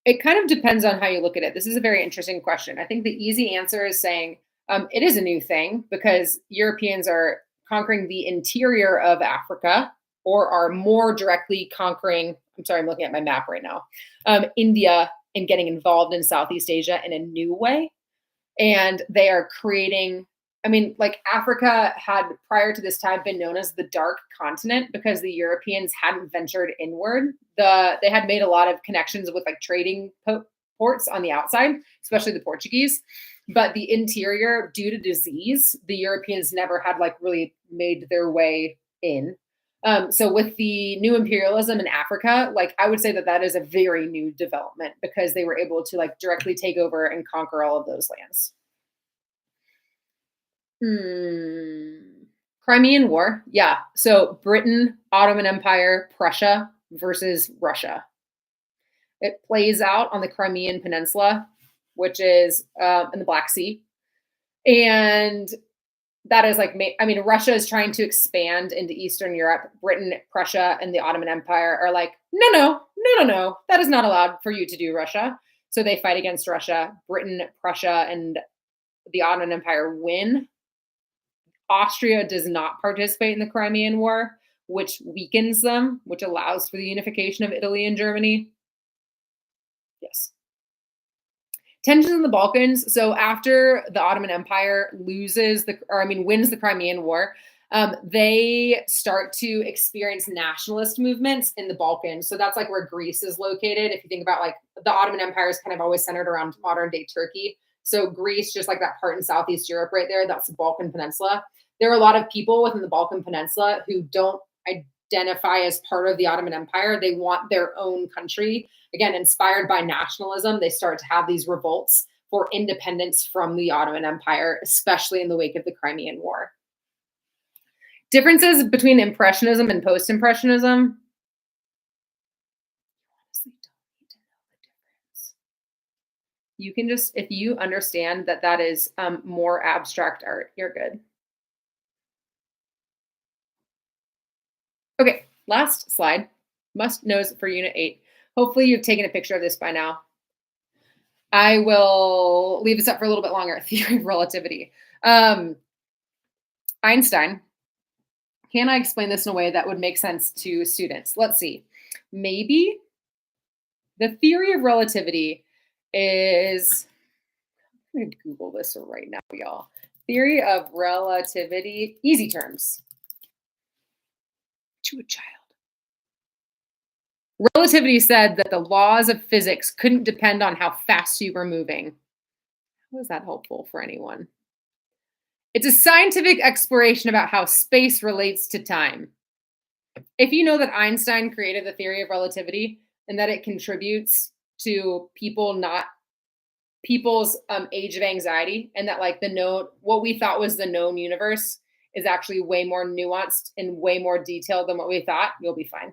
It kind of depends on how you look at it. This is a very interesting question. I think the easy answer is saying it is a new thing because Europeans are conquering the interior of Africa or are more directly conquering. I'm sorry, I'm looking at my map right now. India and getting involved in Southeast Asia in a new way. And they are creating, I mean, like Africa had prior to this time been known as the dark continent because the Europeans hadn't ventured inward. They had made a lot of connections with like trading ports on the outside, especially the Portuguese. But the interior, due to disease, the Europeans never had like really made their way in. So with the new imperialism in Africa, like I would say that that is a very new development because they were able to like directly take over and conquer all of those lands. Crimean War. Yeah. So Britain, Ottoman Empire, Prussia versus Russia. It plays out on the Crimean Peninsula, which is in the Black Sea. And that is like, I mean, Russia is trying to expand into Eastern Europe. Britain, Prussia, and the Ottoman Empire are like, no, that is not allowed for you to do, Russia. So they fight against Russia. Britain, Prussia, and the Ottoman Empire win. Austria does not participate in the Crimean War, which weakens them, which allows for the unification of Italy and Germany. Yes. Tensions in the Balkans. So after the Ottoman Empire wins the Crimean War, they start to experience nationalist movements in the Balkans. So that's like where Greece is located. If you think about like the Ottoman Empire is kind of always centered around modern day Turkey. So Greece, just like that part in Southeast Europe right there, that's the Balkan Peninsula. There are a lot of people within the Balkan Peninsula who don't identify as part of the Ottoman Empire. They want their own country. Again, inspired by nationalism, they start to have these revolts for independence from the Ottoman Empire, especially in the wake of the Crimean War. Differences between Impressionism and Post-Impressionism. You can just, if you understand that that is more abstract art, you're good. Okay, last slide. Must knows for Unit 8. Hopefully you've taken a picture of this by now. I will leave this up for a little bit longer. Theory of relativity. Einstein. Can I explain this in a way that would make sense to students? Let's see. Maybe the theory of relativity is, I'm going to Google this right now, y'all. Theory of relativity, easy terms. To a child. Relativity said that the laws of physics couldn't depend on how fast you were moving. How is that helpful for anyone? It's a scientific exploration about how space relates to time. If you know that Einstein created the theory of relativity and that it contributes to people's age of anxiety, and that like what we thought was the known universe is actually way more nuanced and way more detailed than what we thought, you'll be fine.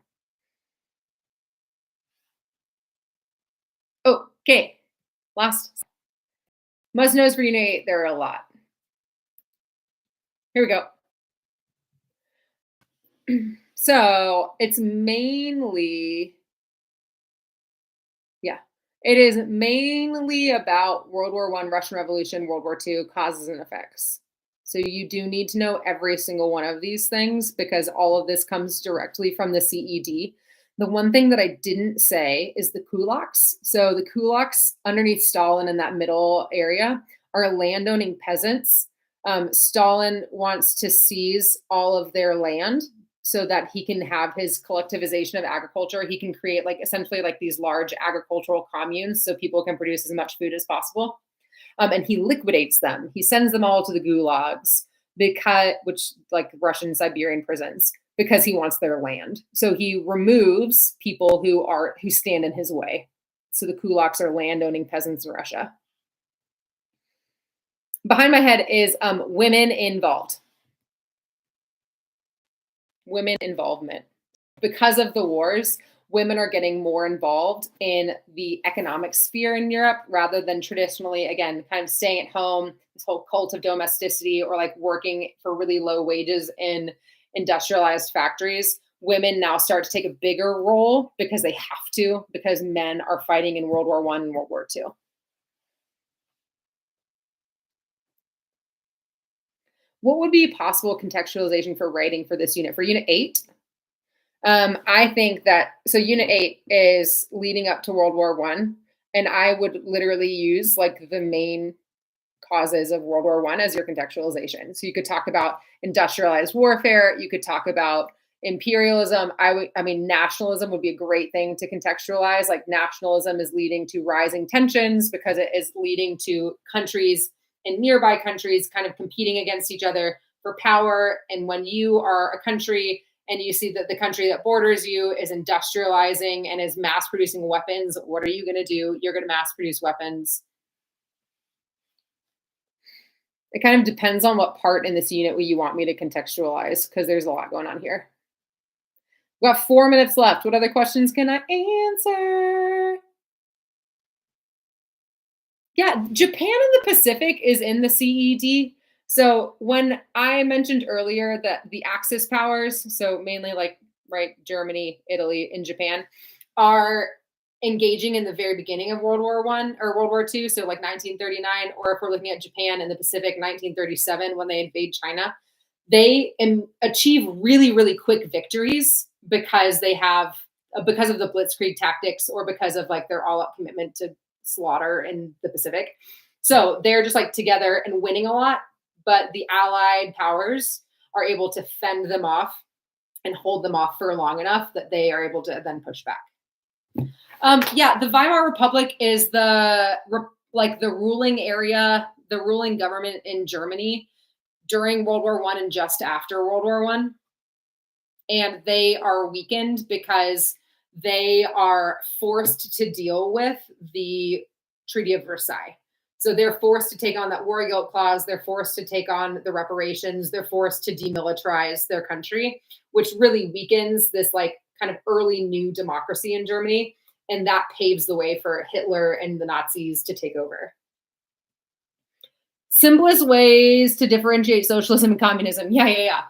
Okay, last. Must knows for Unit 8, there are a lot. Here we go. So it's mainly, yeah, it is mainly about World War I, Russian Revolution, World War II, causes and effects. So you do need to know every single one of these things because all of this comes directly from the CED. The one thing that I didn't say is the kulaks. So the kulaks underneath Stalin in that middle area are landowning peasants. Stalin wants to seize all of their land so that he can have his collectivization of agriculture. He can create like essentially like these large agricultural communes so people can produce as much food as possible. And he liquidates them. He sends them all to the gulags because, which like Russian Siberian prisons, because he wants their land. So he removes people who stand in his way. So the kulaks are landowning peasants in Russia. Behind my head is women involved. Women involvement. Because of the wars, women are getting more involved in the economic sphere in Europe rather than traditionally, again, kind of staying at home, this whole cult of domesticity or like working for really low wages in industrialized factories. Women now start to take a bigger role because they have to, because men are fighting in World War I and World War II. What would be possible contextualization for writing for this unit? For Unit 8, I think that so Unit 8 is leading up to World War I, and I would literally use like the main causes of World War I as your contextualization. So you could talk about industrialized warfare, you could talk about imperialism. I mean, nationalism would be a great thing to contextualize. Like nationalism is leading to rising tensions because it is leading to countries and nearby countries kind of competing against each other for power. And when you are a country and you see that the country that borders you is industrializing and is mass producing weapons, what are you going to do? You're going to mass produce weapons. It kind of depends on what part in this unit you want me to contextualize because there's a lot going on here. We've got 4 minutes left. What other questions can I answer? Yeah, Japan and the Pacific is in the CED. So when I mentioned earlier that the Axis powers, so mainly like right Germany, Italy, and Japan, are engaging in the very beginning of World War I or World War II, so like 1939, or if we're looking at Japan in the Pacific, 1937 when they invade China, they achieve really, really quick victories because they have because of the blitzkrieg tactics or because of like their all-out commitment to slaughter in the Pacific. So they're just like together and winning a lot, but the allied powers are able to fend them off and hold them off for long enough that they are able to then push back. Yeah, the Weimar Republic is the ruling area, the ruling government in Germany during World War I and just after World War I. And they are weakened because they are forced to deal with the Treaty of Versailles. So they're forced to take on that war guilt clause. They're forced to take on the reparations. They're forced to demilitarize their country, which really weakens this like kind of early new democracy in Germany. And that paves the way for Hitler and the Nazis to take over. Simplest ways to differentiate socialism and communism. Yeah.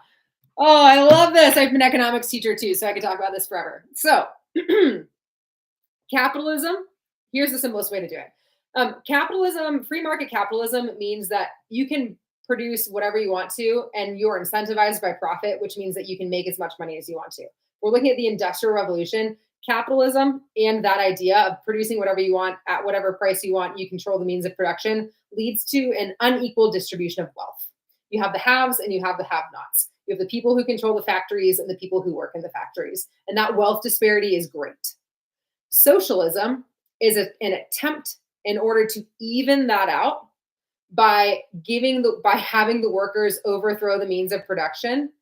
Oh, I love this. I've been an economics teacher too, so I could talk about this forever. So capitalism, here's the simplest way to do it. Capitalism, free market capitalism means that you can produce whatever you want to, and you're incentivized by profit, which means that you can make as much money as you want to. We're looking at the Industrial Revolution. Capitalism and that idea of producing whatever you want at whatever price you want, you control the means of production, leads to an unequal distribution of wealth. You have the haves and you have the have-nots. You have the people who control the factories and the people who work in the factories. And that wealth disparity is great. Socialism is an attempt in order to even that out by having the workers overthrow the means of production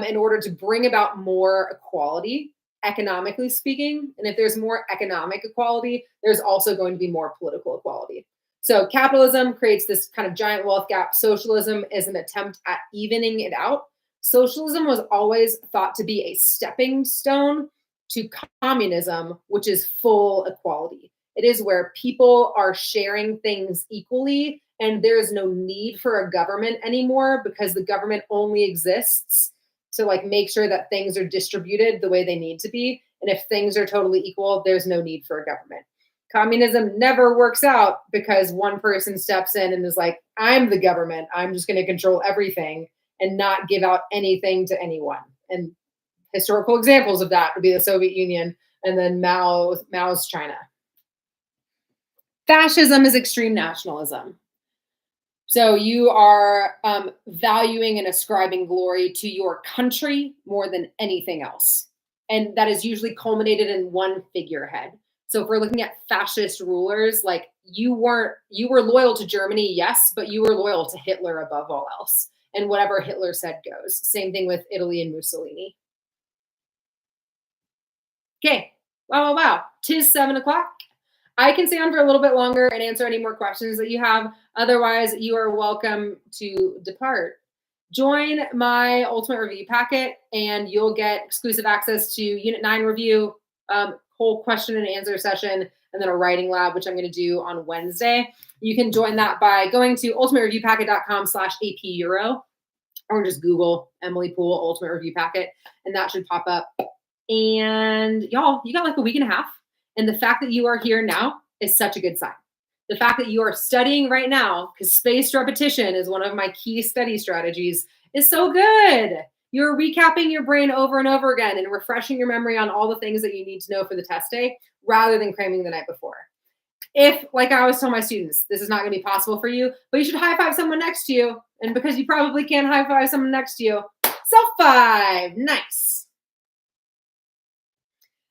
in order to bring about more equality, economically speaking. And if there's more economic equality, there's also going to be more political equality. So capitalism creates this kind of giant wealth gap. Socialism is an attempt at evening it out. Socialism was always thought to be a stepping stone to communism, which is full equality. It is where people are sharing things equally and there is no need for a government anymore because the government only exists to like make sure that things are distributed the way they need to be. And if things are totally equal, there's no need for a government. Communism never works out because one person steps in and is like, I'm the government. I'm just going to control everything and not give out anything to anyone. And historical examples of that would be the Soviet Union and then Mao's China. Fascism is extreme nationalism. So you are valuing and ascribing glory to your country more than anything else. And that is usually culminated in one figurehead. So if we're looking at fascist rulers, like you were loyal to Germany, yes, but you were loyal to Hitler above all else. And whatever Hitler said goes. Same thing with Italy and Mussolini. Okay. Wow. 'Tis 7:00. I can stay on for a little bit longer and answer any more questions that you have. Otherwise, you are welcome to depart. Join my Ultimate Review packet, and you'll get exclusive access to Unit 9 review, whole question and answer session, and then a writing lab, which I'm going to do on Wednesday. You can join that by going to ultimatereviewpacket.com/AP Euro, or just Google Emily Poole Ultimate Review Packet, and that should pop up. And y'all, you got like a week and a half. And the fact that you are here now is such a good sign. The fact that you are studying right now, because spaced repetition is one of my key study strategies, is so good. You're recapping your brain over and over again and refreshing your memory on all the things that you need to know for the test day rather than cramming the night before. If, like I always tell my students, this is not going to be possible for you, but you should high five someone next to you. And because you probably can't high five someone next to you, self five. Nice.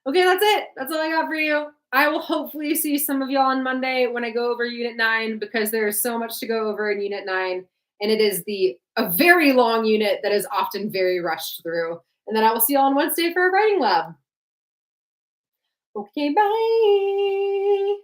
Okay, that's it. That's all I got for you. I will hopefully see some of y'all on Monday when I go over Unit 9 because there's so much to go over in Unit 9. And it is a very long unit that is often very rushed through. And then I will see y'all on Wednesday for a writing lab. Okay, bye.